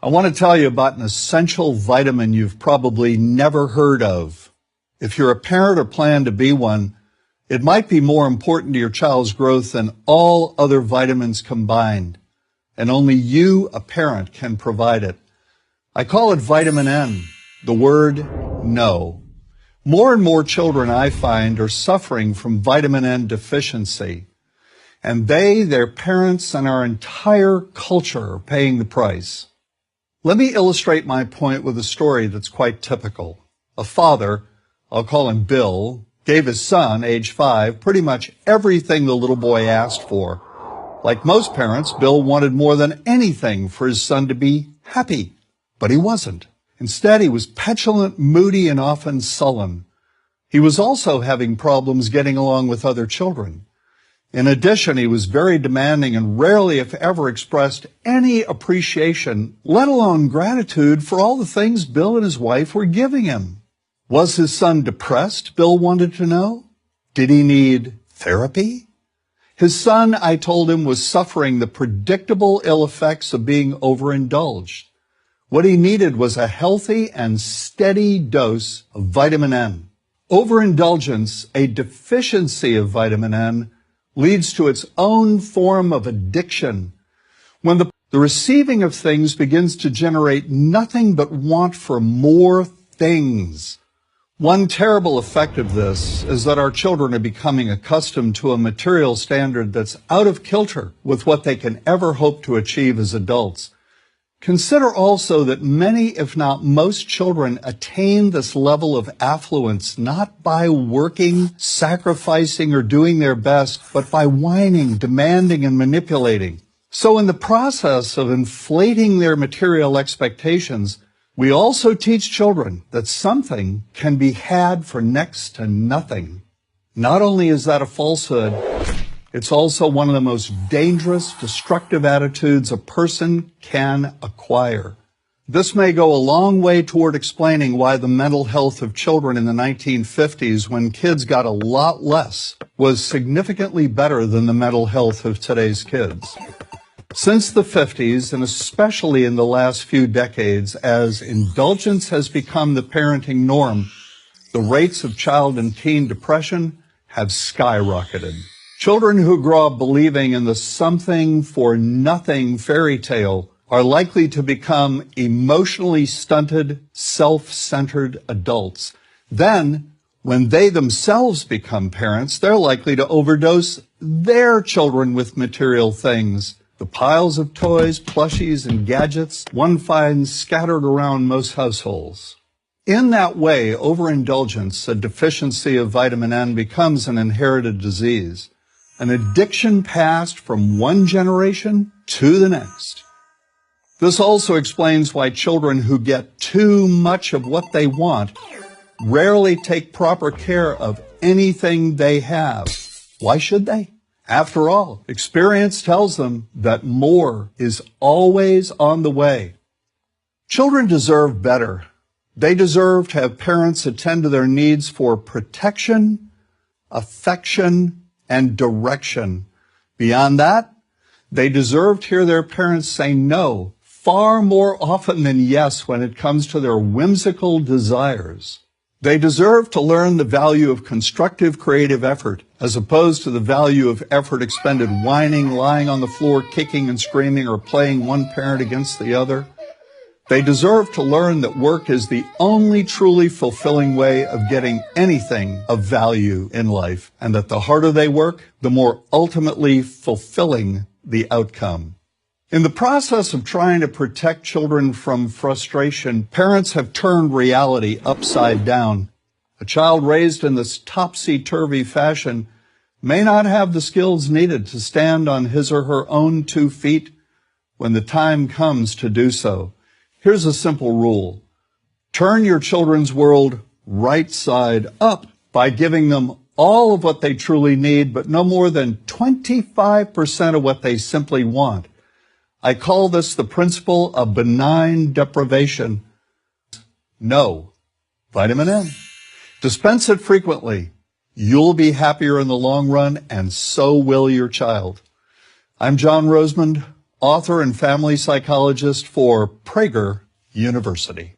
I want to tell you about an essential vitamin you've probably never heard of. If you're a parent or plan to be one, it might be more important to your child's growth than all other vitamins combined, and only you, a parent, can provide it. I call it vitamin N, the word no. More and more children, I find, are suffering from vitamin N deficiency, and they, their parents, and our entire culture are paying the price. Let me illustrate my point with a story that's quite typical. A father, I'll call him Bill, gave his son, age 5, pretty much everything the little boy asked for. Like most parents, Bill wanted more than anything for his son to be happy, but he wasn't. Instead, he was petulant, moody, and often sullen. He was also having problems getting along with other children. In addition, he was very demanding and rarely, if ever, expressed any appreciation, let alone gratitude, for all the things Bill and his wife were giving him. Was his son depressed, Bill wanted to know? Did he need therapy? His son, I told him, was suffering the predictable ill effects of being overindulged. What he needed was a healthy and steady dose of vitamin N. Overindulgence, a deficiency of vitamin N, leads to its own form of addiction. When the receiving of things begins to generate nothing but want for more things. One terrible effect of this is that our children are becoming accustomed to a material standard that's out of kilter with what they can ever hope to achieve as adults. Consider also that many, if not most, children attain this level of affluence not by working, sacrificing, or doing their best, but by whining, demanding, and manipulating. So in the process of inflating their material expectations, we also teach children that something can be had for next to nothing. Not only is that a falsehood, it's also one of the most dangerous, destructive attitudes a person can acquire. This may go a long way toward explaining why the mental health of children in the 1950s, when kids got a lot less, was significantly better than the mental health of today's kids. Since the 50s, and especially in the last few decades, as indulgence has become the parenting norm, the rates of child and teen depression have skyrocketed. Children who grow up believing in the something for nothing fairy tale are likely to become emotionally stunted, self-centered adults. Then, when they themselves become parents, they're likely to overdose their children with material things. The piles of toys, plushies, and gadgets one finds scattered around most households. In that way, overindulgence, a deficiency of vitamin N, becomes an inherited disease. An addiction passed from one generation to the next. This also explains why children who get too much of what they want rarely take proper care of anything they have. Why should they? After all, experience tells them that more is always on the way. Children deserve better. They deserve to have parents attend to their needs for protection, affection, and direction. Beyond that, they deserve to hear their parents say no far more often than yes when it comes to their whimsical desires. They deserve to learn the value of constructive creative effort as opposed to the value of effort expended whining, lying on the floor, kicking and screaming, or playing one parent against the other. They deserve to learn that work is the only truly fulfilling way of getting anything of value in life, and that the harder they work, the more ultimately fulfilling the outcome. In the process of trying to protect children from frustration, parents have turned reality upside down. A child raised in this topsy-turvy fashion may not have the skills needed to stand on his or her own 2 feet when the time comes to do so. Here's a simple rule. Turn your children's world right side up by giving them all of what they truly need, but no more than 25% of what they simply want. I call this the principle of benign deprivation. No. Vitamin N. Dispense it frequently. You'll be happier in the long run, and so will your child. I'm John Rosemond, author and family psychologist for Prager University.